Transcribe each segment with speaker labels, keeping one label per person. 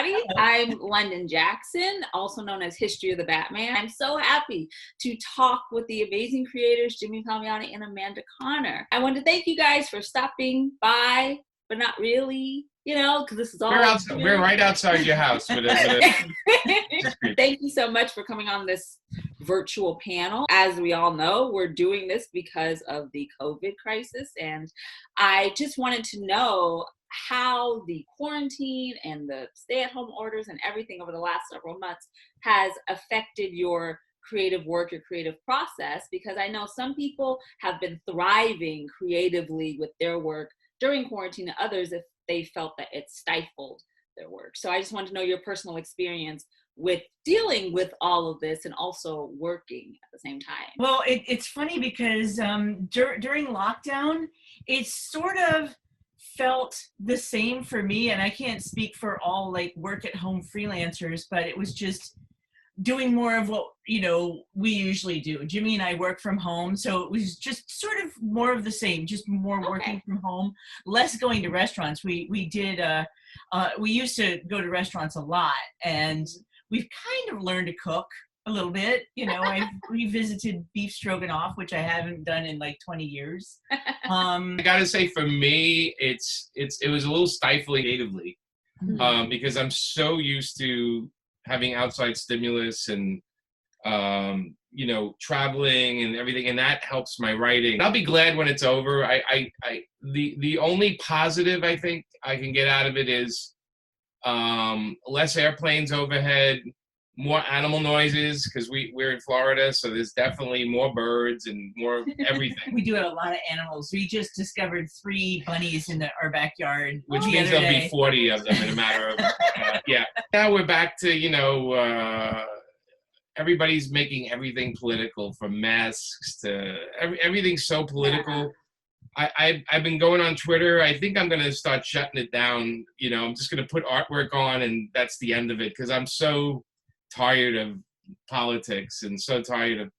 Speaker 1: everybody. I'm London Jackson, also known as History of the Batman. I'm so happy to talk with the amazing creators, Jimmy Palmiotti and Amanda Connor. I want to thank you guys for stopping by, but not really, because this is all...
Speaker 2: We're right outside your house. Thank
Speaker 1: you so much for coming on this virtual panel. As we all know, we're doing this because of the COVID crisis, and I just wanted to know how the quarantine and the stay-at-home orders and everything over the last several months has affected your creative work, your creative process, because I know some people have been thriving creatively with their work during quarantine, and others if they felt that it stifled their work. So I just wanted to know your personal experience with dealing with all of this and also working at the same time.
Speaker 3: Well, it's funny because during lockdown, it sort of felt the same for me, and I can't speak for all work at home freelancers, but it was just doing more of what we usually do. Jimmy and I work from home, so it was just sort of more of the same, just more working from home, less going to restaurants. We used to go to restaurants a lot, and we've kind of learned to cook a little bit. I've revisited beef stroganoff, which I haven't done in 20 years.
Speaker 2: I gotta say, for me, it was a little stifling creatively, because I'm so used to having outside stimulus and traveling and everything, and that helps my writing. I'll be glad when it's over. The only positive I think I can get out of it is less airplanes overhead, more animal noises, because we're in Florida, so there's definitely more birds and more everything.
Speaker 3: We do have a lot of animals. We just discovered 3 bunnies in our backyard.
Speaker 2: Which means there'll be 40 of them in a matter of, yeah. Now we're back to, everybody's making everything political, from masks to everything's so political. I've been going on Twitter. I think I'm going to start shutting it down. I'm just going to put artwork on, and that's the end of it, because I'm so tired of politics and so tired of,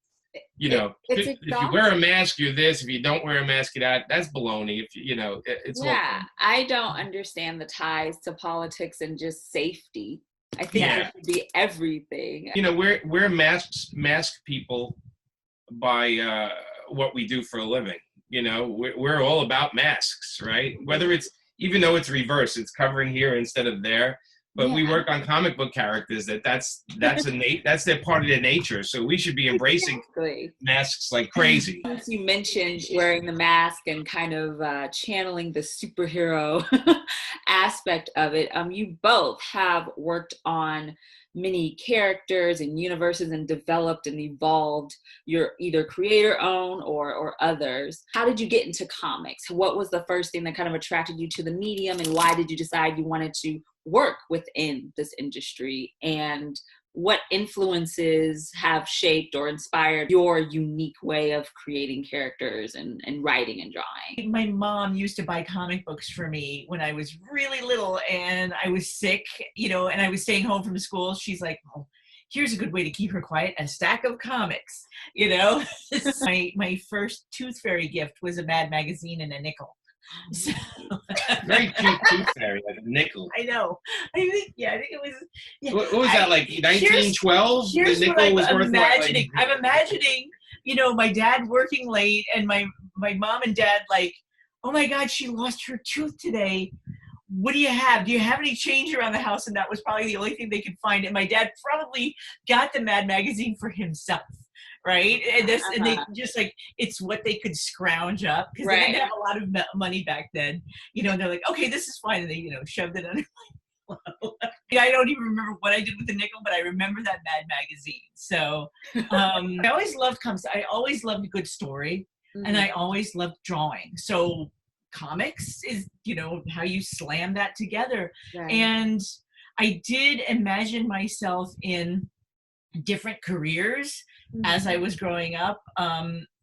Speaker 2: if you wear a mask, you're this. If you don't wear a mask, you're that. That's baloney. It's
Speaker 1: yeah. I don't understand the ties to politics and just safety. I think it should be everything.
Speaker 2: We're mask people by what we do for a living. We're all about masks, right? Whether it's, even though it's reverse, it's covering here instead of there. But we work on comic book characters that's their part of their nature. So we should be embracing masks like crazy.
Speaker 1: Since you mentioned wearing the mask and kind of channeling the superhero aspect of it, you both have worked on many characters and universes and developed and evolved your either creator own or others. How did you get into comics? What was the first thing that kind of attracted you to the medium, and why did you decide you wanted to work within this industry, and what influences have shaped or inspired your unique way of creating characters and writing and drawing?
Speaker 3: My mom used to buy comic books for me when I was really little and I was sick, and I was staying home from school. She's like, oh, here's a good way to keep her quiet, a stack of comics, My first Tooth Fairy gift was a Mad magazine and a nickel. So,
Speaker 2: very cute tooth fairy, like a nickel.
Speaker 3: I know. I think it was. Yeah.
Speaker 2: What was that, like 1912?
Speaker 3: Here's
Speaker 2: the nickel was worth
Speaker 3: imagining. I'm imagining, my dad working late, and my mom and dad oh my God, she lost her tooth today. What do you have? Do you have any change around the house? And that was probably the only thing they could find. And my dad probably got the Mad magazine for himself. Right. And and they just it's what they could scrounge up, because they didn't have a lot of money back then, and they're like, okay, this is fine. And they, shoved it under my pillow. I don't even remember what I did with the nickel, but I remember that Mad magazine. So I always loved comics. I always loved a good story, and I always loved drawing. So comics is, how you slam that together. Right. And I did imagine myself in different careers as I was growing up.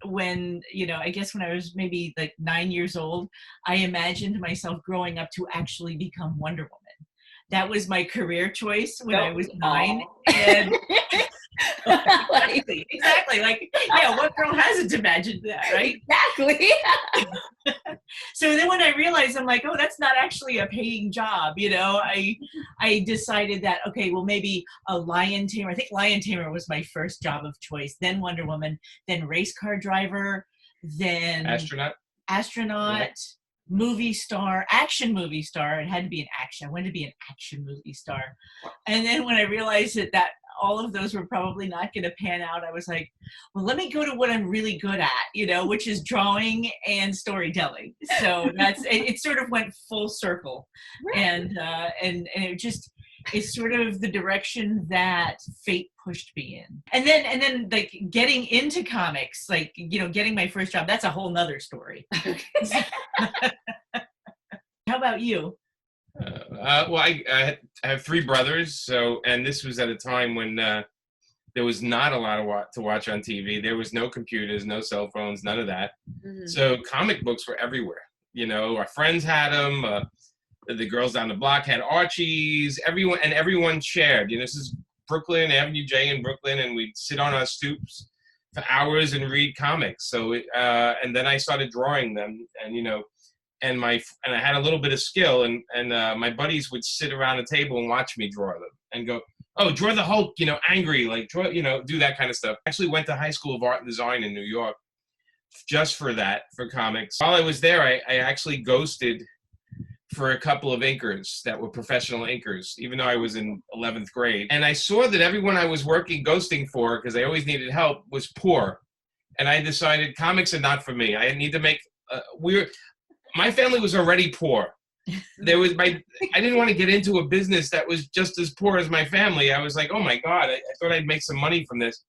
Speaker 3: When, I guess when I was maybe 9 years old, I imagined myself growing up to actually become Wonder Woman. That was my career choice when I was 9. And exactly. What girl hasn't imagined that, right?
Speaker 1: Exactly.
Speaker 3: So then when I realized, I'm like, oh, that's not actually a paying job, I decided that, okay, well, maybe a lion tamer. I think lion tamer was my first job of choice. Then Wonder Woman, then race car driver, then astronaut, movie star, action movie star. It had to be an action. I wanted to be an action movie star. And then when I realized that all of those were probably not going to pan out, I was like, well, let me go to what I'm really good at, which is drawing and storytelling. So it sort of went full circle. And it's sort of the direction that fate pushed me in. And then like getting into comics, like, getting my first job, that's a whole nother story. How about you?
Speaker 2: Well, I have three brothers, and this was at a time when there was not a lot to watch on TV. There was no computers, no cell phones, none of that. Mm-hmm. So comic books were everywhere. Our friends had them. The girls down the block had Archies. Everyone shared. This is Brooklyn, Avenue J in Brooklyn, and we'd sit on our stoops for hours and read comics. So, and then I started drawing them, and I had a little bit of skill, and my buddies would sit around the table and watch me draw them and go, oh, draw the Hulk, angry, like draw, do that kind of stuff. I actually went to High School of Art and Design in New York just for comics. While I was there, I actually ghosted for a couple of inkers that were professional inkers, even though I was in 11th grade. And I saw that everyone I was ghosting for, because I always needed help, was poor. And I decided comics are not for me. I need to make, my family was already poor. I didn't want to get into a business that was just as poor as my family. I was like, oh my God, I thought I'd make some money from this.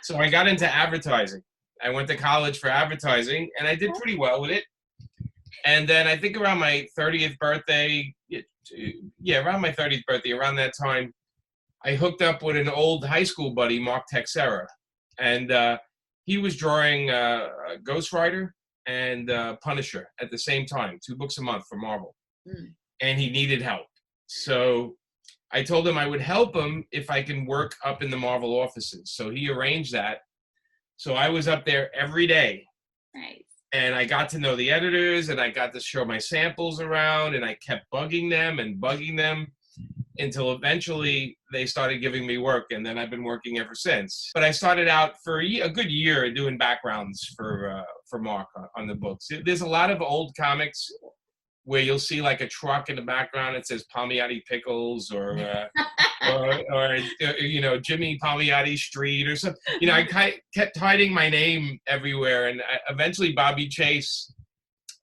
Speaker 2: So I got into advertising. I went to college for advertising, and I did pretty well with it. And then I think around my 30th birthday, around that time, I hooked up with an old high school buddy, Mark Texera. And he was drawing Ghost Rider and Punisher at the same time, 2 books a month for Marvel. Mm. And he needed help. So I told him I would help him if I can work up in the Marvel offices. So he arranged that. So I was up there every day.
Speaker 1: Nice.
Speaker 2: And I got to know the editors, and I got to show my samples around, and I kept bugging them until eventually they started giving me work, and then I've been working ever since. But I started out for a good year doing backgrounds for Mark on the books. There's a lot of old comics where you'll see like a truck in the background that says Palmiotti Pickles or Jimmy Palmiotti Street or something. I kept hiding my name everywhere, and eventually Bobby Chase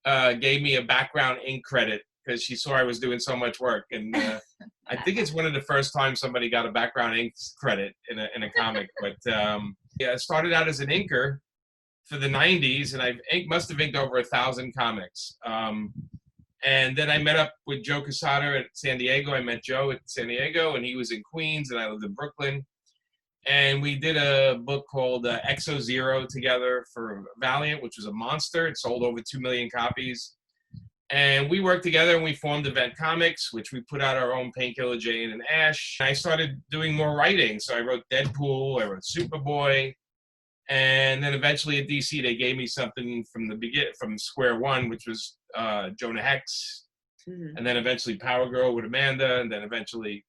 Speaker 2: gave me a background ink credit because she saw I was doing so much work, and I think it's one of the first times somebody got a background ink credit in a comic. But I started out as an inker for the 90s, and I must have inked over 1,000 comics. And then I met up with Joe Quesada at San Diego. I met Joe at San Diego, and he was in Queens, and I lived in Brooklyn. And we did a book called Exo Zero together for Valiant, which was a monster. It sold over 2 million copies. And we worked together, and we formed Event Comics, which we put out our own Painkiller Jane and Ash. I started doing more writing. So I wrote Deadpool, I wrote Superboy. And then eventually at DC, they gave me something from square one, which was Jonah Hex. Mm-hmm. And then eventually Power Girl with Amanda, and then eventually,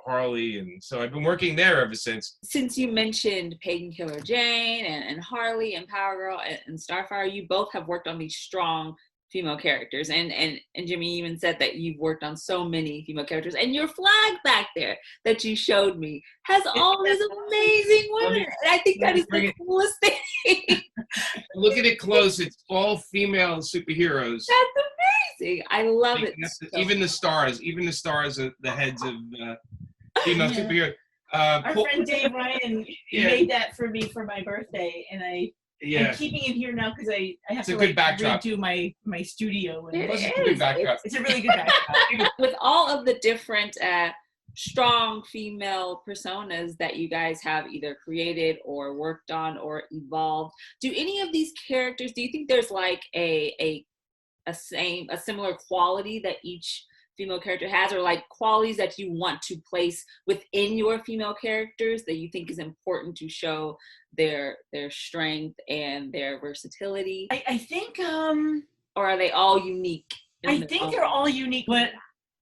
Speaker 2: Harley. And so I've been working there ever since.
Speaker 1: Since you mentioned Painkiller Jane and Harley and Power Girl and Starfire, you both have worked on these strong female characters, and Jimmy even said that you've worked on so many female characters, and your flag back there that you showed me has all these amazing women, and I think that is the coolest thing.
Speaker 2: Look at it close. It's all female superheroes.
Speaker 1: That's amazing. I love it.
Speaker 2: Even the stars are the heads of female superheroes.
Speaker 3: Our friend Dave Ryan made that for me for my birthday, and I'm keeping it here now because I have to redo my studio.
Speaker 2: It's a good backdrop.
Speaker 3: It's a really good backdrop.
Speaker 1: With all of the different strong female personas that you guys have either created or worked on or evolved, do any of these characters, do you think there's like a similar quality that each female character has, or like qualities that you want to place within your female characters that you think is important to show their strength and their versatility?
Speaker 3: I think
Speaker 1: or are they all unique?
Speaker 3: I think they're all unique. What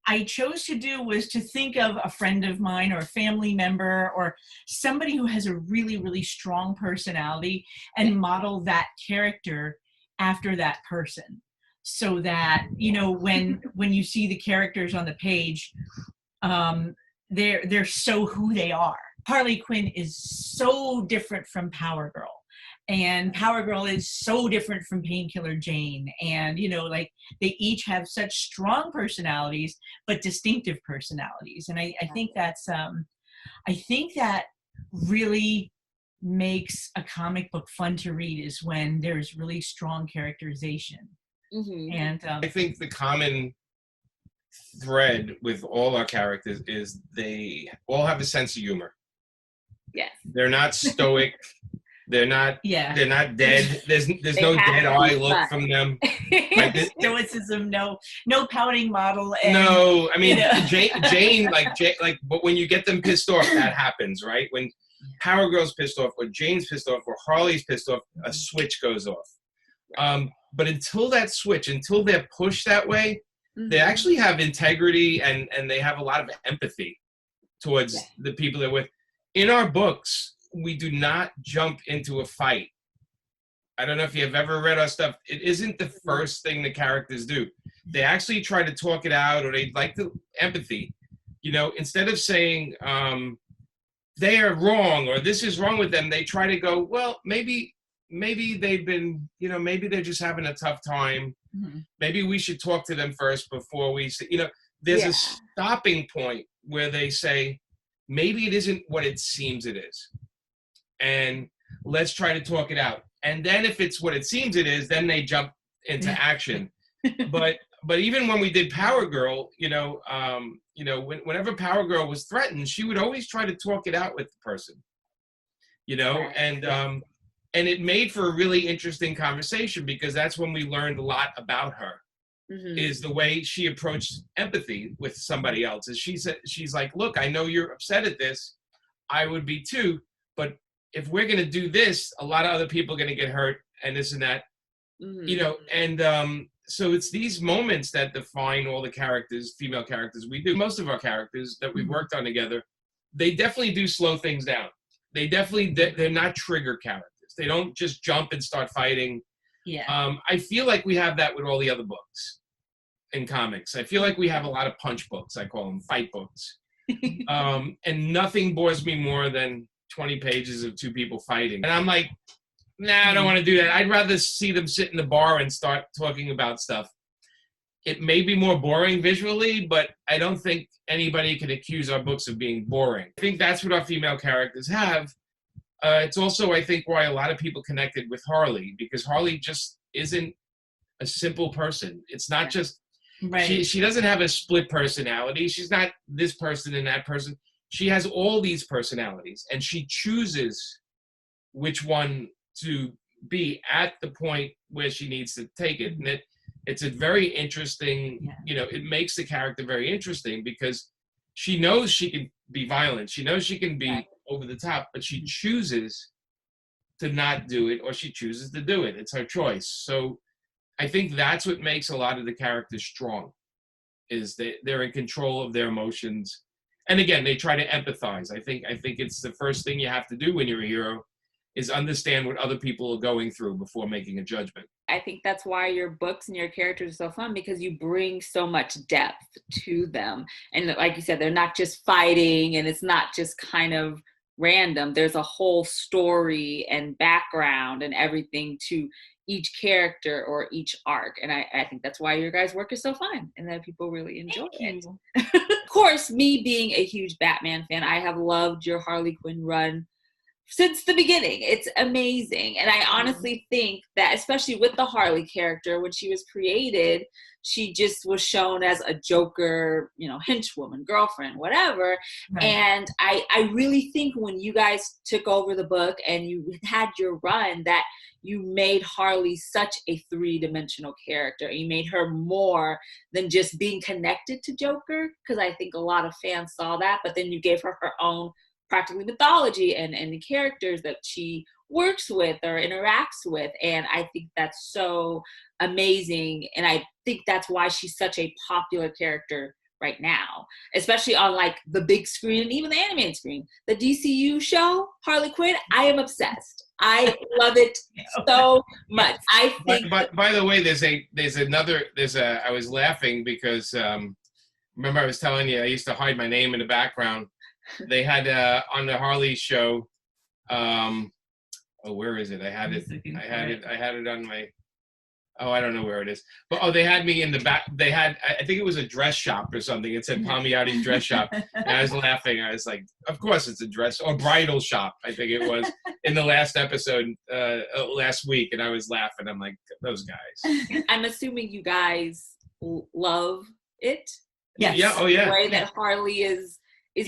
Speaker 3: I chose to do was to think of a friend of mine or a family member or somebody who has a really, really strong personality and model that character after that person. So that, you know, when you see the characters on the page, they're so who they are. Harley Quinn is so different from Power Girl. And Power Girl is so different from Painkiller Jane. And, you know, like they each have such strong personalities, but distinctive personalities. And I think that's, I think that really makes a comic book fun to read is when there's really strong characterization.
Speaker 1: Mm-hmm.
Speaker 3: And
Speaker 2: I think the common thread with all our characters is they all have a sense of humor.
Speaker 1: Yes.
Speaker 2: They're not stoic. They're not dead. There's no dead eye look from them. Like
Speaker 3: stoicism, no pouting model. And,
Speaker 2: no, I mean,
Speaker 3: you know.
Speaker 2: Jane, but when you get them pissed off, that happens, right? When Power Girl's pissed off, or Jane's pissed off, or Harley's pissed off, a switch goes off. But until they're pushed that way, they actually have integrity and they have a lot of empathy towards the people they're with. In our books, we do not jump into a fight. I don't know if you've ever read our stuff. It isn't the first thing the characters do. They actually try to talk it out, or they like the empathy. You know, instead of saying they are wrong or this is wrong with them, they try to go, well, maybe they've been, you know, maybe they're just having a tough time. Mm-hmm. Maybe we should talk to them first before we say, you know, there's a stopping point where they say, maybe it isn't what it seems it is. And let's try to talk it out. And then if it's what it seems it is, then they jump into action. But even when we did Power Girl, whenever Power Girl was threatened, she would always try to talk it out with the person, you know, and it made for a really interesting conversation because that's when we learned a lot about her. Mm-hmm. Is the way she approached empathy with somebody else. Is she's like, look, I know you're upset at this. I would be too, but if we're going to do this, a lot of other people are going to get hurt and this and that, you know, and so it's these moments that define all the characters, female characters we do. Most of our characters that we've worked on together, they definitely do slow things down. They're not trigger characters. They don't just jump and start fighting. Yeah. I feel like we have that with all the other books in comics. I feel like we have a lot of punch books, I call them fight books. And nothing bores me more than 20 pages of two people fighting. And I'm like, nah, I don't want to do that. I'd rather see them sit in the bar and start talking about stuff. It may be more boring visually, but I don't think anybody can accuse our books of being boring. I think that's what our female characters have. It's also, I think, why a lot of people connected with Harley, because Harley just isn't a simple person. It's not just, she doesn't have a split personality. She's not this person and that person. She has all these personalities, and she chooses which one to be at the point where she needs to take it. And it's a very interesting, you know, it makes the character very interesting because she knows she can be violent. She knows she can be over the top, but she chooses to not do it, or she chooses to do it. It's her choice. So I think that's what makes a lot of the characters strong, is they're in control of their emotions. And again, they try to empathize. I think it's the first thing you have to do when you're a hero is understand what other people are going through before making a judgment.
Speaker 1: I think that's why your books and your characters are so fun, because you bring so much depth to them. And like you said, they're not just fighting and it's not just kind of random. There's a whole story and background and everything to each character or each arc. And I think that's why your guys' work is so fun and that people really enjoy it. Of course, me being a huge Batman fan, I have loved your Harley Quinn run since the beginning. It's amazing. And I honestly think that, especially with the Harley character, when she was created, she just was shown as a Joker, you know, henchwoman, girlfriend, whatever. Right. And I really think when you guys took over the book and you had your run, that you made Harley such a three-dimensional character. You made her more than just being connected to Joker, because I think a lot of fans saw that, but then you gave her her own practically mythology and the characters that she works with or interacts with. And I think that's so amazing. And I think that's why she's such a popular character right now, especially on like the big screen and even the animated screen. The DCU show, Harley Quinn, I am obsessed. I love it so much. I think.
Speaker 2: But by the way, I was laughing because remember I was telling you I used to hide my name in the background. They had on the Harley show. Where is it? I had it on my. Oh, I don't know where it is. But they had me in the back. They had, I think it was a dress shop or something. It said Palmiotti's dress shop. And I was laughing. I was like, of course it's a dress or bridal shop. I think it was in the last episode last week. And I was laughing. I'm like, those guys.
Speaker 1: I'm assuming you guys love it.
Speaker 3: Yes.
Speaker 2: Yeah. Oh yeah.
Speaker 1: The way that Harley is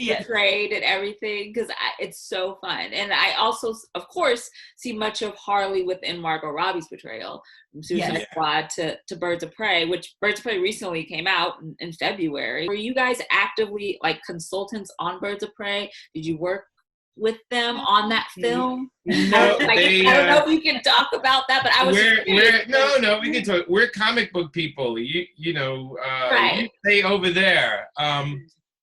Speaker 1: portrayed and everything, because it's so fun. And I also, of course, see much of Harley within Margot Robbie's portrayal, from Suicide Squad to Birds of Prey, which Birds of Prey recently came out in February. Were you guys actively like consultants on Birds of Prey? Did you work with them on that film?
Speaker 2: No,
Speaker 1: I don't know if you can talk about that, but I was
Speaker 2: no, we can talk. We're comic book people. You know,
Speaker 1: right.
Speaker 2: You stay over there.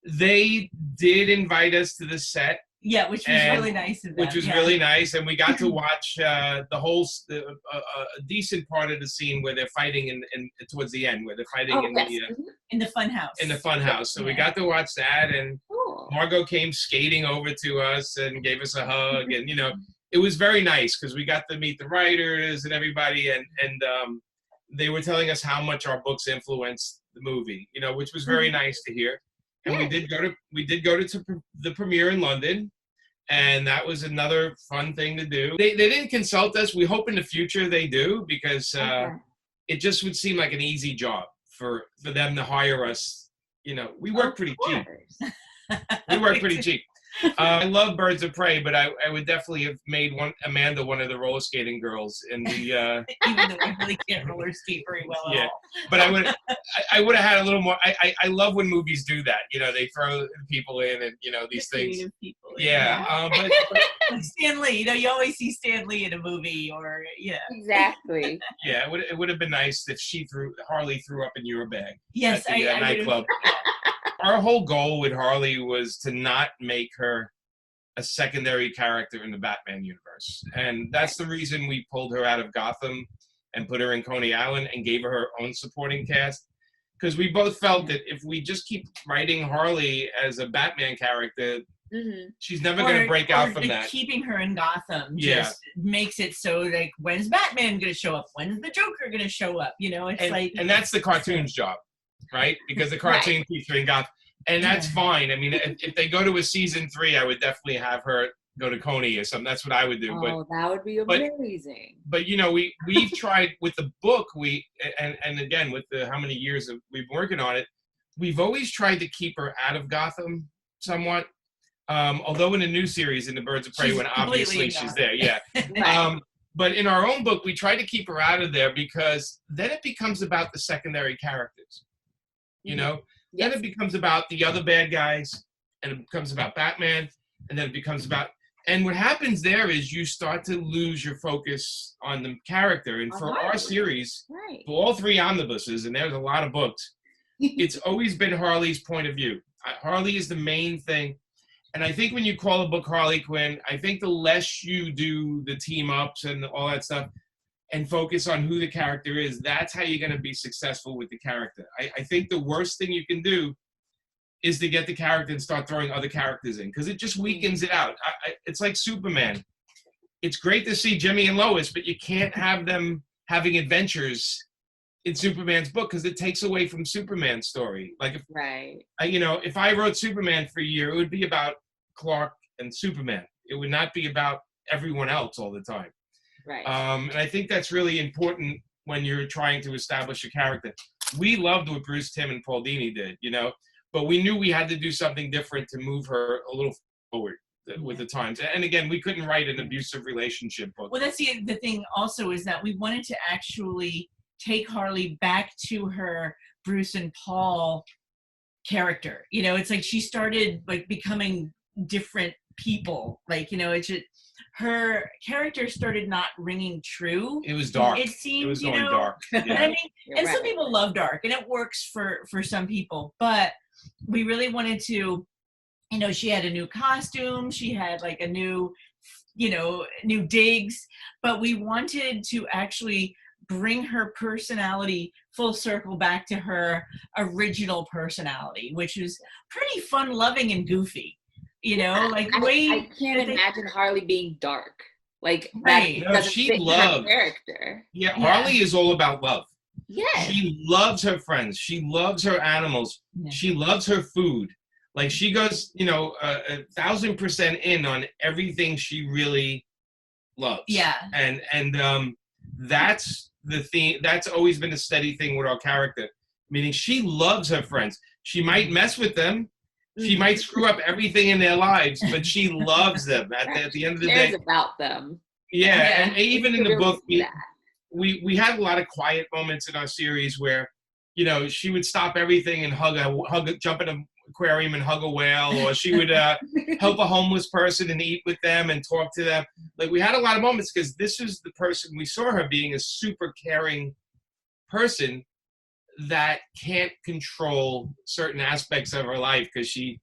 Speaker 2: They did invite us to the set.
Speaker 3: Yeah, which was really nice of them.
Speaker 2: Which was really nice, and we got to watch the whole a decent part of the scene where they're fighting in towards the end, where they're fighting
Speaker 3: in the fun house.
Speaker 2: In the fun house. So we got to watch that, and Margot came skating over to us and gave us a hug, and it was very nice because we got to meet the writers and everybody, and they were telling us how much our books influenced the movie, which was very nice to hear. And we did go to the premiere in London, and that was another fun thing to do. They didn't consult us. We hope in the future they do, because it just would seem like an easy job for them to hire us. We work pretty cheap. We work pretty cheap. I love Birds of Prey, but I would definitely have made Amanda one of the roller skating girls in the.
Speaker 3: Even though I really can't roller skate very well at all.
Speaker 2: But I would have had a little more. I love when movies do that. They throw people in and these things.
Speaker 3: People
Speaker 2: But
Speaker 3: Stan Lee, you always see Stan Lee in a movie, or
Speaker 1: exactly.
Speaker 2: Yeah, it would have been nice if Harley threw up in your bag.
Speaker 3: Yes,
Speaker 2: at the nightclub. Our whole goal with Harley was to not make her a secondary character in the Batman universe. And that's the reason we pulled her out of Gotham and put her in Coney Island and gave her own supporting cast. Because we both felt that if we just keep writing Harley as a Batman character, she's never going to break out from that.
Speaker 3: Keeping her in Gotham just makes it so, like, when's Batman going to show up? When's the Joker going to show up?
Speaker 2: And that's the cartoon's job. Right? Because the cartoon keeps her in Gotham. And that's fine. I mean, if they go to a season 3, I would definitely have her go to Coney or something. That's what I would do.
Speaker 1: Oh, that would be amazing.
Speaker 2: But we've tried with the book, and again, with how many years we've been working on it, we've always tried to keep her out of Gotham somewhat. Although in the new series, in the Birds of Prey, when obviously she's there. Yeah.
Speaker 1: Right.
Speaker 2: But in our own book, we try to keep her out of there, because then it becomes about the secondary characters. Then it becomes about the other bad guys, and it becomes about Batman, and then it becomes about, and what happens there is you start to lose your focus on the character. And for our series, for all 3 omnibuses, and there's a lot of books, it's always been Harley's point of view. Harley is the main thing. And I think when you call a book Harley Quinn, I think the less you do the team ups and all that stuff, and focus on who the character is, that's how you're going to be successful with the character. I think the worst thing you can do is to get the character and start throwing other characters in, because it just weakens it out. It's like Superman. It's great to see Jimmy and Lois, but you can't have them having adventures in Superman's book, because it takes away from Superman's story. Like if I wrote Superman for a year, it would be about Clark and Superman. It would not be about everyone else all the time.
Speaker 1: Right.
Speaker 2: And I think that's really important when you're trying to establish a character. We loved what Bruce Timm and Paul Dini did, but we knew we had to do something different to move her a little forward with the times. And again, we couldn't write an abusive relationship book.
Speaker 3: Well, that's the thing also, is that we wanted to actually take Harley back to her Bruce and Paul character. It's like she started like becoming different people. Like, it's just, her character started not ringing true.
Speaker 2: It was dark.
Speaker 3: It seemed,
Speaker 2: It was going dark.
Speaker 3: And I mean, and
Speaker 1: right.
Speaker 3: some people love dark, and it works for some people. But we really wanted to, she had a new costume, she had like a new, new digs, but we wanted to actually bring her personality full circle back to her original personality, which is pretty fun loving and goofy. Like the way
Speaker 1: I can't imagine Harley being dark. Like
Speaker 3: Right.
Speaker 1: that doesn't fit her character.
Speaker 2: Yeah, Harley is all about love.
Speaker 1: Yes.
Speaker 2: She loves her friends. She loves her animals.
Speaker 3: Yeah.
Speaker 2: She loves her food. Like she goes, 1,000% in on everything she really loves.
Speaker 3: Yeah.
Speaker 2: And that's the thing. That's always been a steady thing with our character. Meaning she loves her friends. She might mess with them. She might screw up everything in their lives, but she loves them at the end of the day.
Speaker 1: Cares about them.
Speaker 2: Yeah, and even in the
Speaker 1: really
Speaker 2: book, we had a lot of quiet moments in our series where, she would stop everything and jump in an aquarium and hug a whale, or she would help a homeless person and eat with them and talk to them. Like we had a lot of moments because this is the person we saw her being, a super caring person that can't control certain aspects of her life because she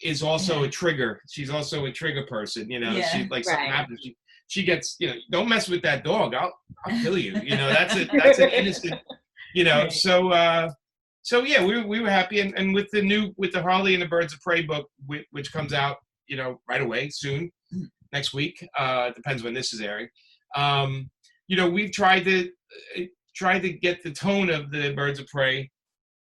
Speaker 2: is also a trigger. She's also a trigger person. She like something happens. She gets, don't mess with that dog. I'll kill you. That's an innocent. So yeah, we were happy, and with the Harley and the Birds of Prey book, which comes out right away soon, next week. Depends when this is airing. We've tried to get the tone of the Birds of Prey,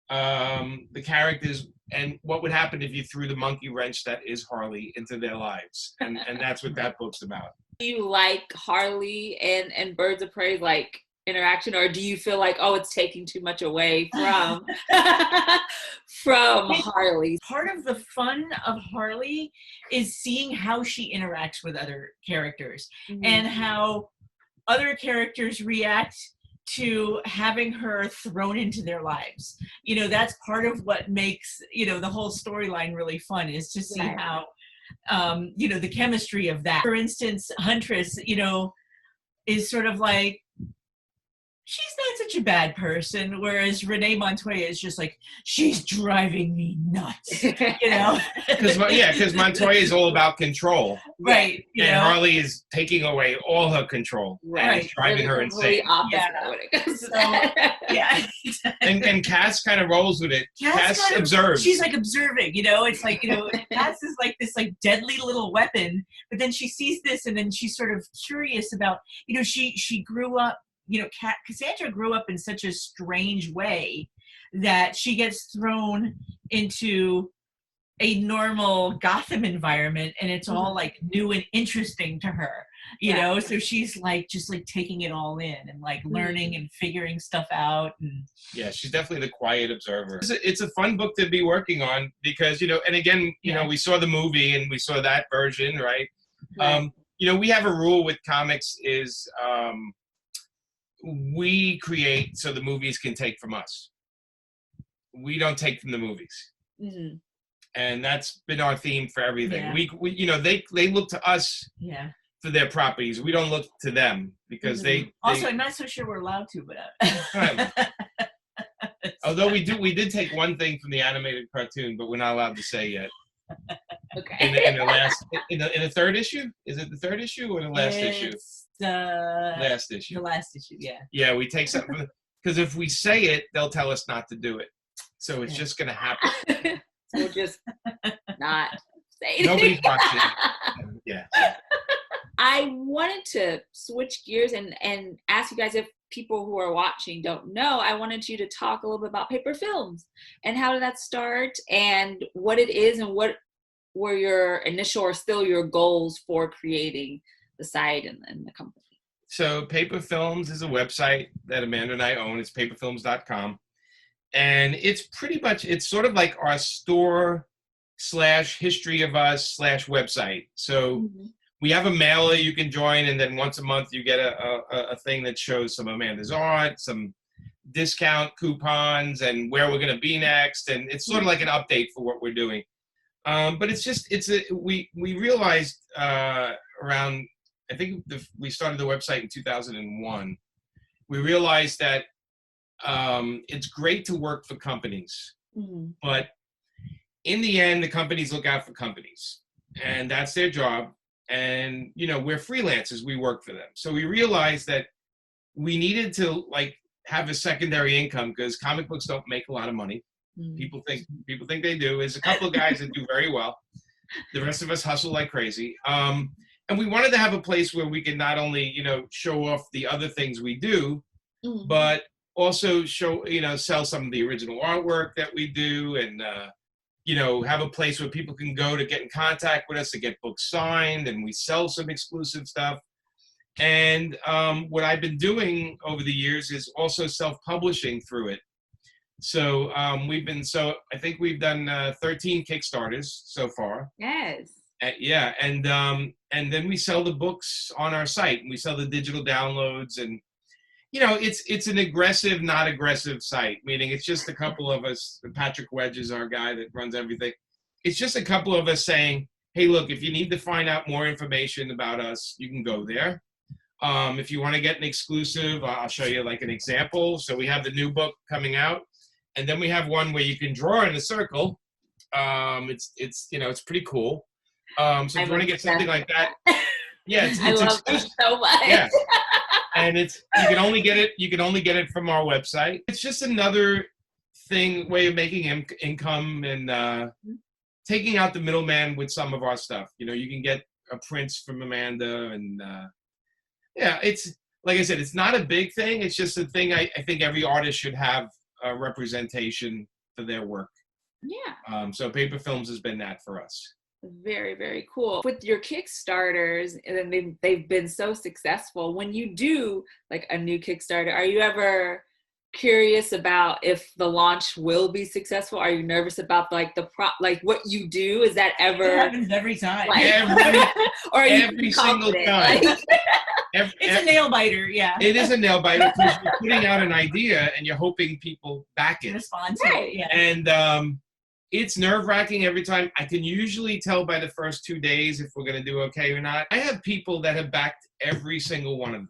Speaker 2: the characters, and what would happen if you threw the monkey wrench that is Harley into their lives, and that's what that book's about.
Speaker 1: Do you like Harley and Birds of Prey like interaction, or do you feel like, it's taking too much away from Harley?
Speaker 3: Part of the fun of Harley is seeing how she interacts with other characters and how other characters react to having her thrown into their lives. That's part of what makes, the whole storyline really fun, is to see how, the chemistry of that. For instance, Huntress, is sort of like, she's not such a bad person, whereas Renee Montoya is just like, she's driving me nuts,
Speaker 2: Because Montoya is all about control,
Speaker 3: right?
Speaker 2: And Harley is taking away all her control,
Speaker 3: right?
Speaker 2: Driving her insane.
Speaker 1: When it comes to that.
Speaker 2: And Cass kind of rolls with it. Cass observes.
Speaker 3: She's like observing, it's like, Cass is like this like deadly little weapon, but then she sees this and then she's sort of curious about, she grew up. Cassandra grew up in such a strange way that she gets thrown into a normal Gotham environment, and it's all like new and interesting to her, so she's like just like taking it all in and like learning and figuring stuff out. And
Speaker 2: yeah, she's definitely the quiet observer. It's a fun book to be working on because, and again, we saw the movie and we saw that version, right? We have a rule with comics is, we create so the movies can take from us. We don't take from the movies. And that's been our theme for everything. They look to us for their properties. We don't look to them because they
Speaker 3: I'm not so sure we're allowed to, but
Speaker 2: although we did take one thing from the animated cartoon, but we're not allowed to say yet.
Speaker 1: Okay.
Speaker 2: In the third issue? Is it the third issue or the last issue? Last issue.
Speaker 3: The last issue, yeah.
Speaker 2: Yeah, we take something because if we say it, they'll tell us not to do it. So it's just going to happen.
Speaker 1: So we'll just not say it.
Speaker 2: Nobody's watching. Yeah.
Speaker 1: I wanted to switch gears and ask you guys, if people who are watching don't know, I wanted you to talk a little bit about PaperFilms and how did that start and what it is and what were your initial or still your goals for creating the site and the company.
Speaker 2: So PaperFilms is a website that Amanda and I own. It's paperfilms.com. And it's pretty much, it's sort of like our store / history of us / website. So we have a mailer you can join, and then once a month you get a thing that shows some Amanda's art, some discount coupons, and where we're going to be next. And it's sort of like an update for what we're doing. But we realized around I think we started the website in 2001. We realized that it's great to work for companies, but in the end, the companies look out for companies, and that's their job. And, you know, we're freelancers, we work for them. So we realized that we needed to like have a secondary income because comic books don't make a lot of money. People think they do. There's a couple of guys that do very well. The rest of us hustle like crazy. And we wanted to have a place where we could not only, you know, show off the other things we do, but also show, you know, sell some of the original artwork that we do, and you know, have a place where people can go to get in contact with us to get books signed, and we sell some exclusive stuff. And what I've been doing over the years is also self-publishing through it. So I think we've done 13 Kickstarters so far.
Speaker 1: Yes.
Speaker 2: Yeah, and then we sell the books on our site, and we sell the digital downloads, and you know, it's an aggressive, not aggressive site, meaning it's just a couple of us. Patrick Wedge is our guy that runs everything. It's just a couple of us saying, hey, look, if you need to find out more information about us, you can go there. If you want to get an exclusive, I'll show you like an example. So we have the new book coming out, and then we have one where you can draw in a circle. It's you know, it's pretty cool. So if you want to get something like that, yeah, it's
Speaker 1: love that so much.
Speaker 2: Yeah. And you can only get it from our website. It's just another way of making income and taking out the middleman with some of our stuff. You know, you can get a prints from Amanda, and yeah, it's like I said, it's not a big thing. It's just a thing I think every artist should have a representation for their work.
Speaker 1: Yeah.
Speaker 2: So PaperFilms has been that for us.
Speaker 1: Very, very cool. With your Kickstarters, and then they've been so successful. When you do like a new Kickstarter, are you ever curious about if the launch will be successful? Are you nervous about like like what you do? Is that ever?
Speaker 3: It happens every time.
Speaker 1: Like, or are
Speaker 2: every single time.
Speaker 1: Like,
Speaker 3: it's a nail biter, yeah.
Speaker 2: It is a nail biter because you're putting out an idea and you're hoping people back it.
Speaker 3: Respond to it, yeah.
Speaker 2: And it's nerve-wracking every time. I can usually tell by the first 2 days if we're going to do okay or not. I have people that have backed every single one of them.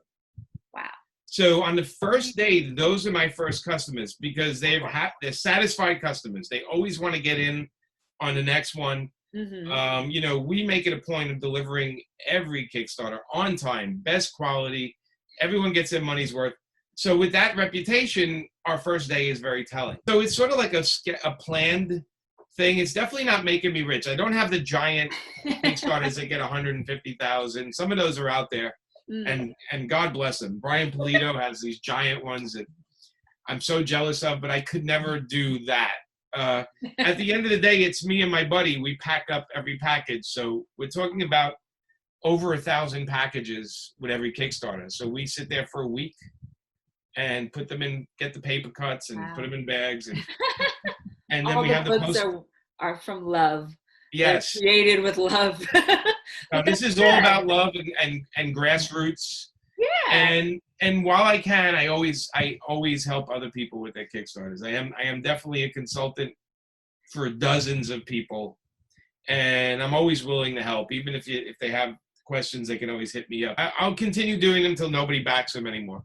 Speaker 1: Wow.
Speaker 2: So on the first day, those are my first customers because they're satisfied customers. They always want to get in on the next one. You know, we make it a point of delivering every Kickstarter on time, best quality. Everyone gets their money's worth. So with that reputation, our first day is very telling. So it's sort of like a planned thing. It's definitely not making me rich. I don't have the giant Kickstarters that get 150,000. Some of those are out there, and God bless them. Brian Polito has these giant ones that I'm so jealous of, but I could never do that. At the end of the day, it's me and my buddy. We pack up every package. So we're talking about over 1,000 packages with every Kickstarter. So we sit there for a week and put them in, get the paper cuts and put them in bags, and then
Speaker 1: all
Speaker 2: we
Speaker 1: the
Speaker 2: have the
Speaker 1: books are from love.
Speaker 2: Yes.
Speaker 1: They're created with love.
Speaker 2: This is all about love and grassroots.
Speaker 1: Yeah.
Speaker 2: And while I can, I always help other people with their Kickstarters. I am definitely a consultant for dozens of people, and I'm always willing to help. Even if they have questions, they can always hit me up. I'll continue doing them until nobody backs them anymore.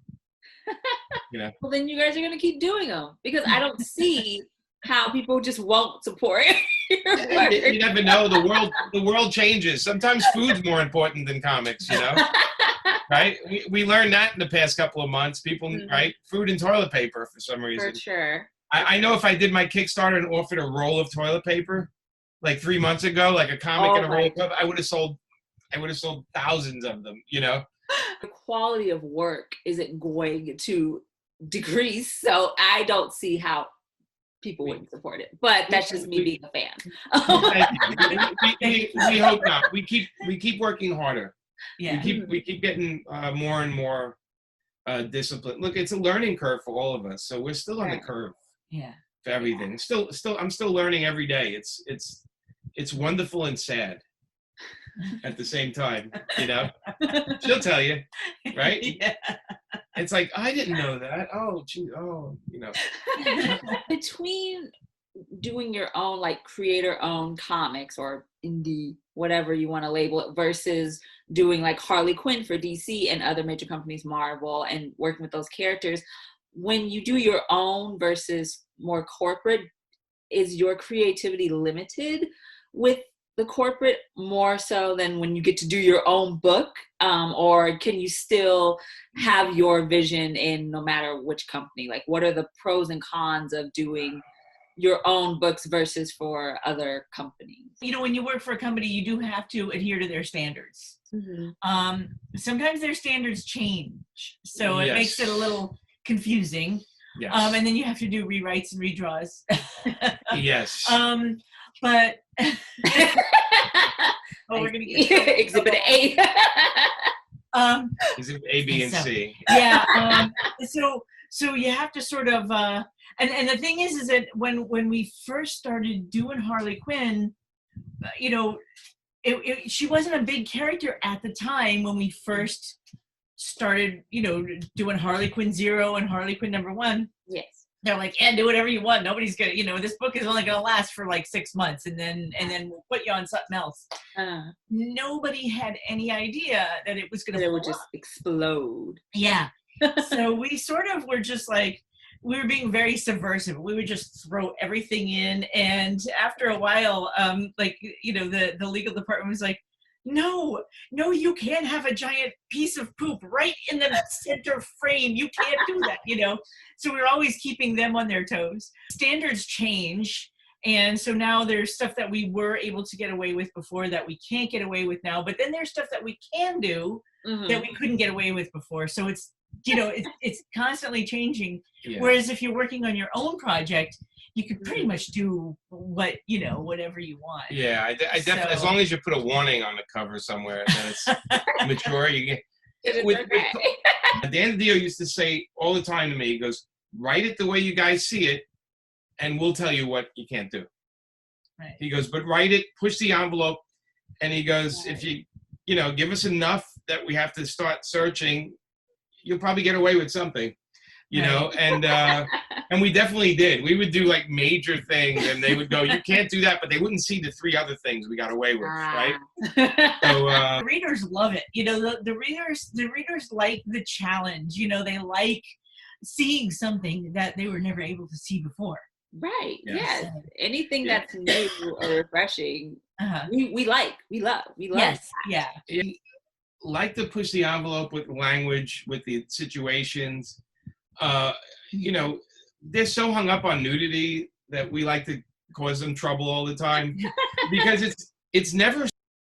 Speaker 2: You know.
Speaker 1: Well, then you guys are going to keep doing them because I don't see how people just won't support your work.
Speaker 2: You never know. The world changes. Sometimes food's more important than comics, you know? Right? We learned that in the past couple of months. People, right? Food and toilet paper for some reason.
Speaker 1: For sure.
Speaker 2: I know if I did my Kickstarter and offered a roll of toilet paper like 3 months ago, like a comic and a roll of, I would have sold thousands of them, you know?
Speaker 1: The quality of work isn't going to decrease, so I don't see how people wouldn't support it. But that's just me being a fan.
Speaker 2: We hope not. We keep working harder.
Speaker 3: Yeah.
Speaker 2: We keep getting more and more disciplined. Look, it's a learning curve for all of us, so we're still on the curve.
Speaker 3: Yeah.
Speaker 2: For everything. I'm still learning every day. It's wonderful and sad at the same time, you know. She'll tell you, right?
Speaker 3: Yeah.
Speaker 2: It's like, I didn't know that. Oh, gee, oh, you know.
Speaker 1: Between doing your own, like, creator-owned comics or indie, whatever you want to label it, versus doing like Harley Quinn for DC and other major companies, Marvel, and working with those characters. When you do your own versus more corporate, is your creativity limited with the corporate more so than when you get to do your own book? Or can you still have your vision in no matter which company? Like, what are the pros and cons of doing your own books versus for other companies?
Speaker 3: You know, when you work for a company, you do have to adhere to their standards. Sometimes their standards change, so it makes it a little confusing.
Speaker 2: Yes.
Speaker 3: And then you have to do rewrites and redraws.
Speaker 2: Yes.
Speaker 3: But we're gonna get
Speaker 1: Exhibit A.
Speaker 2: Exhibit A, B, and C.
Speaker 3: Yeah. So you have to sort of and the thing is that when we first started doing Harley Quinn, you know, she wasn't a big character at the time when we first started, you know, doing Harley Quinn 0 and Harley Quinn #1.
Speaker 1: Yes.
Speaker 3: They're like, yeah, do whatever you want. Nobody's gonna, you know, this book is only gonna last for like 6 months, and then we'll put you on something else. Nobody had any idea that it was gonna.
Speaker 1: It would just explode.
Speaker 3: Yeah. So we sort of were just like, we were being very subversive. We would just throw everything in, and after a while, like, you know, the legal department was like, no, you can't have a giant piece of poop right in the center frame. You can't do that, you know? So we're always keeping them on their toes. Standards change. And so now there's stuff that we were able to get away with before that we can't get away with now. But then there's stuff that we can do that we couldn't get away with before. So it's, you know, it's constantly changing. Yeah. Whereas if you're working on your own project, you can pretty much do what, you know, whatever you want.
Speaker 2: Yeah, I definitely, as long as you put a warning on the cover somewhere that it's mature, you get. Dan DiDio used to say all the time to me, he goes, write it the way you guys see it, and we'll tell you what you can't do.
Speaker 3: Right.
Speaker 2: He goes, but write it, push the envelope, and he goes, if you know, give us enough that we have to start searching, you'll probably get away with something. You know, and we definitely did. We would do like major things, and they would go, "You can't do that," but they wouldn't see the 3 other things we got away with, right? So
Speaker 3: the readers love it. You know, the readers like the challenge. You know, they like seeing something that they were never able to see before.
Speaker 1: Right. Yes. Anything that's new or refreshing, we love.
Speaker 3: Yes. Yeah.
Speaker 2: Like to push the envelope with language, with the situations. You know, they're so hung up on nudity that we like to cause them trouble all the time because it's never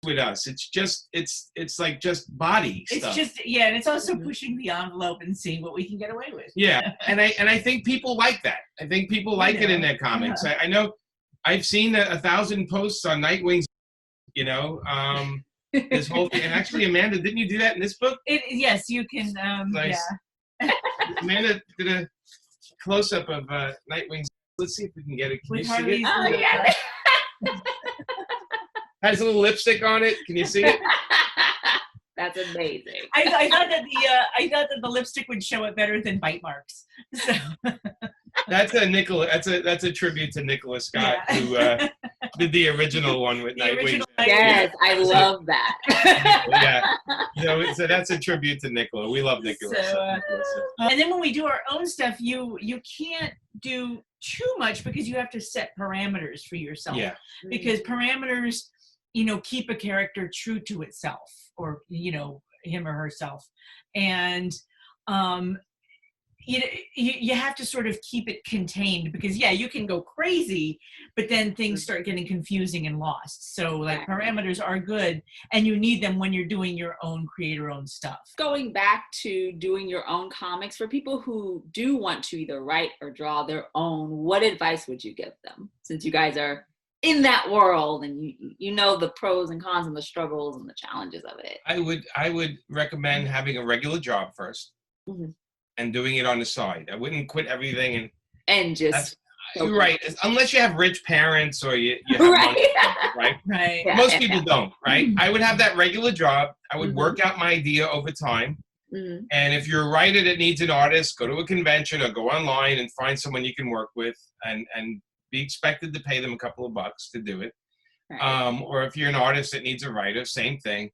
Speaker 2: with us. It's like just body stuff.
Speaker 3: It's just, yeah, and it's also pushing the envelope and seeing what we can get away with.
Speaker 2: Yeah, and I think people like that. I think people like it in their comics. I know I've seen 1,000 posts on Nightwing's, you know, this whole thing. And actually, Amanda, didn't you do that in this book?
Speaker 3: Yes, you can.
Speaker 2: Nice.
Speaker 3: Yeah.
Speaker 2: Amanda did a close-up of Nightwing's. Let's see if we can get it. Can you see it?
Speaker 1: Oh, yeah.
Speaker 2: Has a little lipstick on it. Can you see it?
Speaker 1: That's amazing.
Speaker 3: I thought that the lipstick would show it better than bite marks. So.
Speaker 2: That's a tribute to Nicholas Scott, who did the original one with Nightwing.
Speaker 1: Yes, I love that.
Speaker 2: Yeah. So that's a tribute to Nicholas. We love Nicholas.
Speaker 3: And then when we do our own stuff, you can't do too much because you have to set parameters for yourself.
Speaker 2: Yeah.
Speaker 3: Because parameters, you know, keep a character true to itself, or, you know, him or herself. And you have to sort of keep it contained because, yeah, you can go crazy, but then things start getting confusing and lost. So, like, parameters are good, and you need them when you're doing your own creator-owned stuff.
Speaker 1: Going back to doing your own comics, for people who do want to either write or draw their own, what advice would you give them? Since you guys are in that world and you know the pros and cons and the struggles and the challenges of it.
Speaker 2: I would recommend having a regular job first. And doing it on the side. I wouldn't quit everything
Speaker 1: and just.
Speaker 2: You're right. Unless you have rich parents or you have money, right?
Speaker 3: Right.
Speaker 2: Yeah, most people don't, right? I would have that regular job. I would work out my idea over time. And if you're a writer that needs an artist, go to a convention or go online and find someone you can work with and be expected to pay them a couple of bucks to do it. Right. Or if you're an artist that needs a writer, same thing.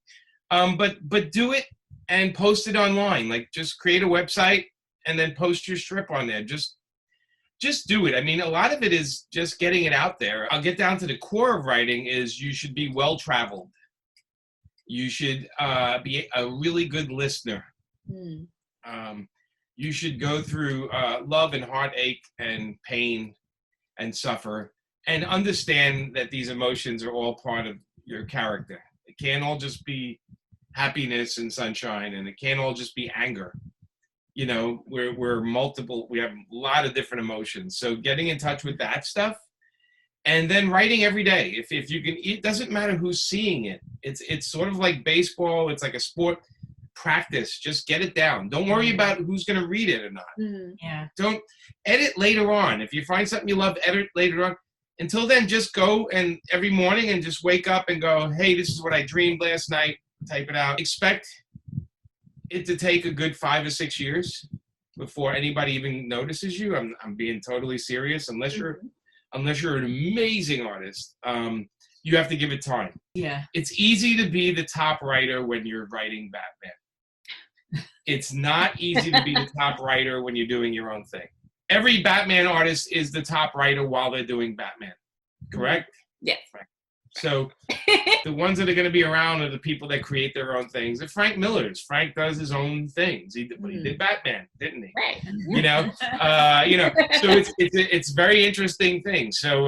Speaker 2: But do it and post it online. Like, just create a website and then post your strip on there. Just do it. I mean, a lot of it is just getting it out there. I'll get down to the core of writing is you should be well-traveled. You should be a really good listener. You should go through love and heartache and pain and suffer and understand that these emotions are all part of your character. It can't all just be happiness and sunshine, and it can't all just be anger. You know, we're multiple, we have a lot of different emotions. So getting in touch with that stuff, and then writing every day. If you can, it doesn't matter who's seeing it. It's sort of like baseball. It's like a sport. Practice. Just get it down. Don't worry about who's going to read it or not.
Speaker 3: Yeah.
Speaker 2: Don't edit later on. If you find something you love, edit later on. Until then, just go and every morning and just wake up and go, hey, this is what I dreamed last night. Type it out. Expect it to take a good 5 or 6 years before anybody even notices you. I'm being totally serious. Unless you're an amazing artist, you have to give it time.
Speaker 3: Yeah.
Speaker 2: It's easy to be the top writer when you're writing Batman. It's not easy to be the top writer when you're doing your own thing. Every Batman artist is the top writer while they're doing Batman. Correct?
Speaker 1: Yes.
Speaker 2: Right. So the ones that are going to be around are the people that create their own things. The Frank Millers. Frank does his own things. He did Batman, didn't he?
Speaker 1: Right.
Speaker 2: You know. So it's very interesting thing. So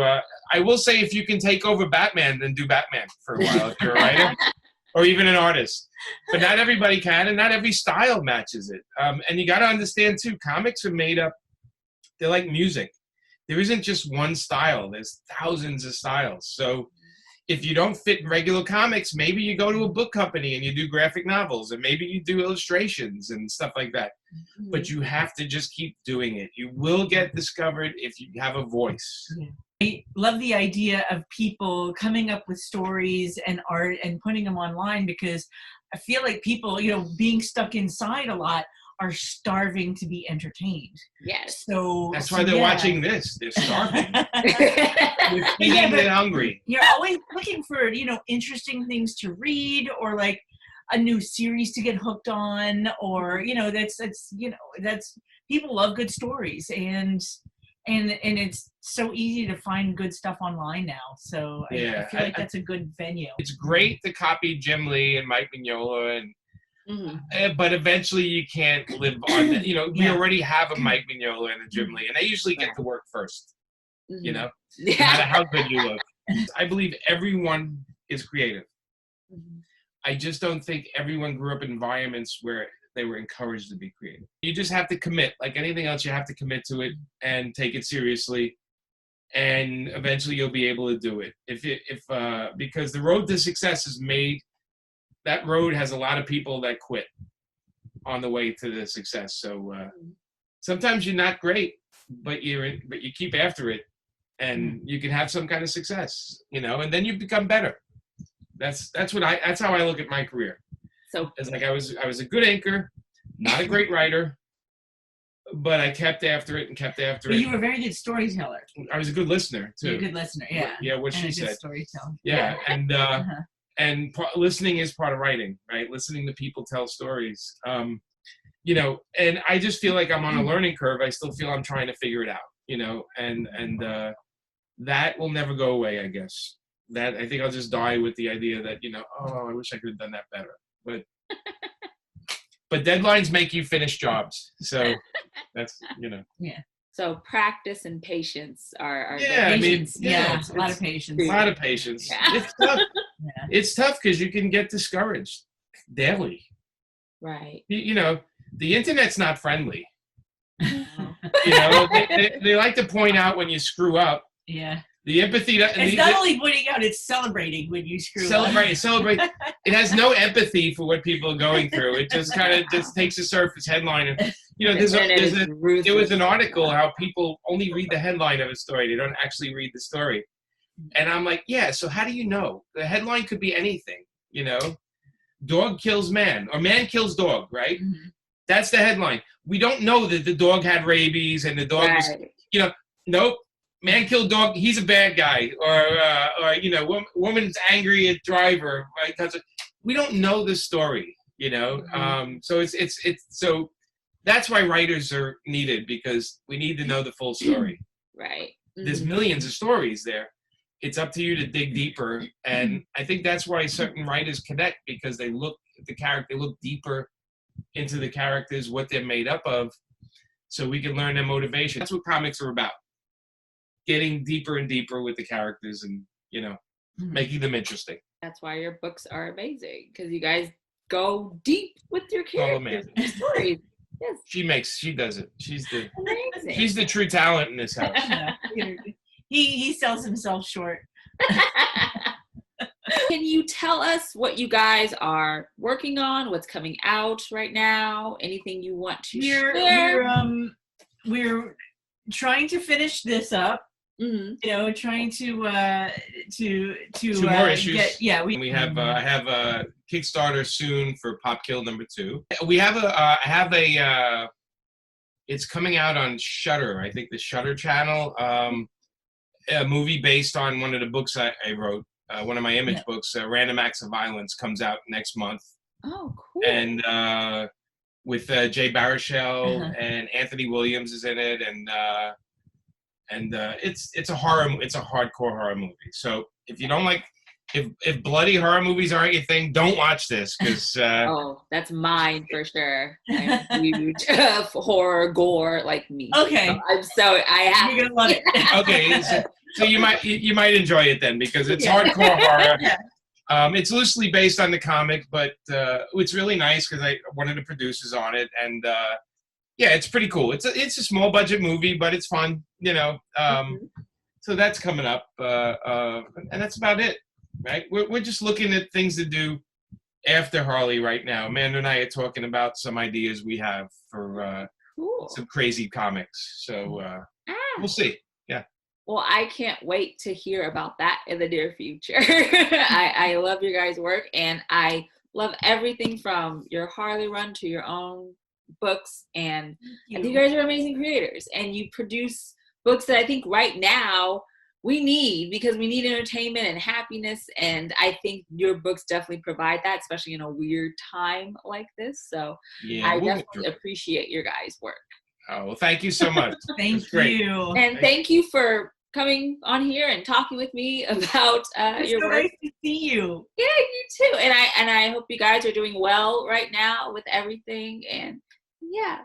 Speaker 2: I will say, if you can take over Batman, then do Batman for a while if you're a writer or even an artist. But not everybody can, and not every style matches it. And you got to understand too, comics are made up. They're like music. There isn't just one style. There's thousands of styles. So if you don't fit in regular comics, maybe you go to a book company and you do graphic novels, and maybe you do illustrations and stuff like that. But you have to just keep doing it. You will get discovered if you have a voice.
Speaker 3: I love the idea of people coming up with stories and art and putting them online, because I feel like people, being stuck inside a lot, are starving to be entertained.
Speaker 1: Yes.
Speaker 3: So
Speaker 2: that's why they're watching this. They're starving. They're feeding and hungry.
Speaker 3: You're always looking for, interesting things to read, or like a new series to get hooked on, or, that's people love good stories, and it's so easy to find good stuff online now. So I feel like that's a good venue.
Speaker 2: It's great to copy Jim Lee and Mike Mignola and but eventually you can't live on that. We already have a Mike Mignola and a Jim Lee, and they usually get to work first. No matter how good you look. I believe everyone is creative. I just don't think everyone grew up in environments where they were encouraged to be creative. You just have to commit. Like anything else, you have to commit to it and take it seriously, and eventually you'll be able to do it. Because the road to success is made. That road has a lot of people that quit on the way to the success. So sometimes you're not great, but you keep after it, and you can have some kind of success, and then you become better. That's how I look at my career. So it's like I was a good anchor, not a great writer, but I kept after it and kept after it.
Speaker 3: You were a very good storyteller.
Speaker 2: I was a good listener too.
Speaker 3: You're a good listener, yeah.
Speaker 2: Yeah, what she said.
Speaker 3: Storyteller.
Speaker 2: Yeah, and listening is part of writing, right? Listening to people tell stories. And I just feel like I'm on a learning curve. I still feel I'm trying to figure it out, and that will never go away, I guess. That I think I'll just die with the idea that, I wish I could have done that better. But deadlines make you finish jobs. So that's,
Speaker 3: Yeah.
Speaker 1: So practice and patience are
Speaker 3: patience. A lot of patience.
Speaker 2: A lot of patience. Yeah. It's tough. It's tough because you can get discouraged daily.
Speaker 1: Right.
Speaker 2: The internet's not friendly. They like to point out when you screw up.
Speaker 3: Yeah.
Speaker 2: The empathy.
Speaker 3: It's not only pointing out; it's celebrating when you screw up.
Speaker 2: Celebrate. It has no empathy for what people are going through. It just kind of just takes a surface headline. And, there was an article how people only read the headline of a story. They don't actually read the story. And I'm like, yeah. So how do you know? The headline could be anything. Dog kills man, or man kills dog. Right. Mm-hmm. That's the headline. We don't know that the dog had rabies and the dog was. Nope. Man killed dog, he's a bad guy. Or woman's angry at driver. Right? we don't know the story, you know. So it's so that's why writers are needed, because we need to know the full story.
Speaker 1: Right.
Speaker 2: There's millions of stories there. It's up to you to dig deeper, and I think that's why certain writers connect, because they look at the character, they look deeper into the characters, what they're made up of, so we can learn their motivation. That's what comics are about. Getting deeper and deeper with the characters and, you know, making them interesting.
Speaker 1: That's why your books are amazing, because you guys go deep with your characters and stories. Yes.
Speaker 2: She does it. She's
Speaker 1: Amazing.
Speaker 2: She's the true talent in this house.
Speaker 3: He sells himself short.
Speaker 1: Can you tell us what you guys are working on? What's coming out right now? Anything you want to share?
Speaker 3: We're trying to finish this up. You know, trying to 2
Speaker 2: more issues.
Speaker 3: We
Speaker 2: have I have a Kickstarter soon for Pop Kill #2. We have it's coming out on Shudder. I think the Shudder channel. A movie based on one of the books I wrote. One of my image books, Random Acts of Violence, comes out next month.
Speaker 1: Oh, cool.
Speaker 2: And with Jay Baruchel and Anthony Williams is in it, and it's a hardcore horror movie. So if you don't like, if bloody horror movies aren't your thing, don't watch this, because
Speaker 1: oh, that's mine for sure. I'm huge horror gore like me.
Speaker 3: Okay,
Speaker 1: I have.
Speaker 3: You're gonna love it.
Speaker 2: Okay, so you might enjoy it then, because it's hardcore horror. It's loosely based on the comic, but it's really nice because one of the producers on it, and it's pretty cool. It's a small budget movie, but it's fun, you know. So that's coming up, and that's about it, right? We're just looking at things to do after Harley right now. Amanda and I are talking about some ideas we have for some crazy comics. So we'll see. Yeah.
Speaker 1: Well, I can't wait to hear about that in the near future. I love your guys' work, and I love everything from your Harley run to your own books. And I think you guys are amazing creators, and you produce books that I think right now we need, because we need entertainment and happiness. And I think your books definitely provide that, especially in a weird time like this. So I definitely appreciate your guys' work.
Speaker 2: Oh, well, thank you so much.
Speaker 3: Thank you.
Speaker 1: And thank you for coming on here and talking with me about your work.
Speaker 3: Nice to see you.
Speaker 1: Yeah, you too. And I hope you guys are doing well right now with everything. And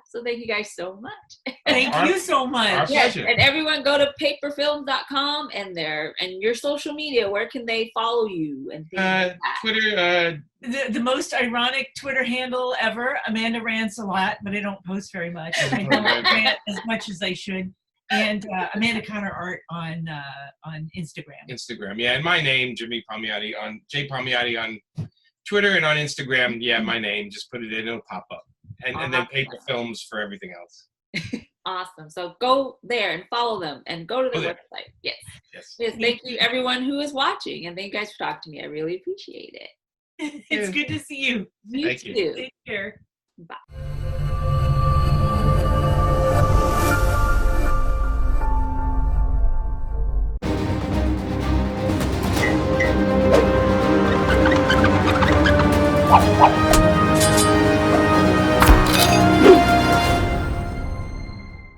Speaker 1: so thank you guys so much.
Speaker 3: Thank you so much.
Speaker 2: Our pleasure.
Speaker 1: And everyone go to paperfilms.com and your social media. Where can they follow you and things like that?
Speaker 2: Twitter.
Speaker 3: The most ironic Twitter handle ever. Amanda rants a lot, but I don't post very much. I don't rant as much as I should. And Amanda Connor Art on Instagram.
Speaker 2: Instagram, yeah, and my name, Jimmy Palmiotti, on J Palmiotti on Twitter and on Instagram. Yeah, my name. Just put it in; it'll pop up. And then PaperFilms for everything else.
Speaker 1: Awesome. So go there and follow them and go to the website. Yes. Thank you, everyone who is watching, and thank you guys for talking to me. I really appreciate it.
Speaker 3: It's good to see you.
Speaker 1: You too.
Speaker 3: Take care.
Speaker 1: Bye.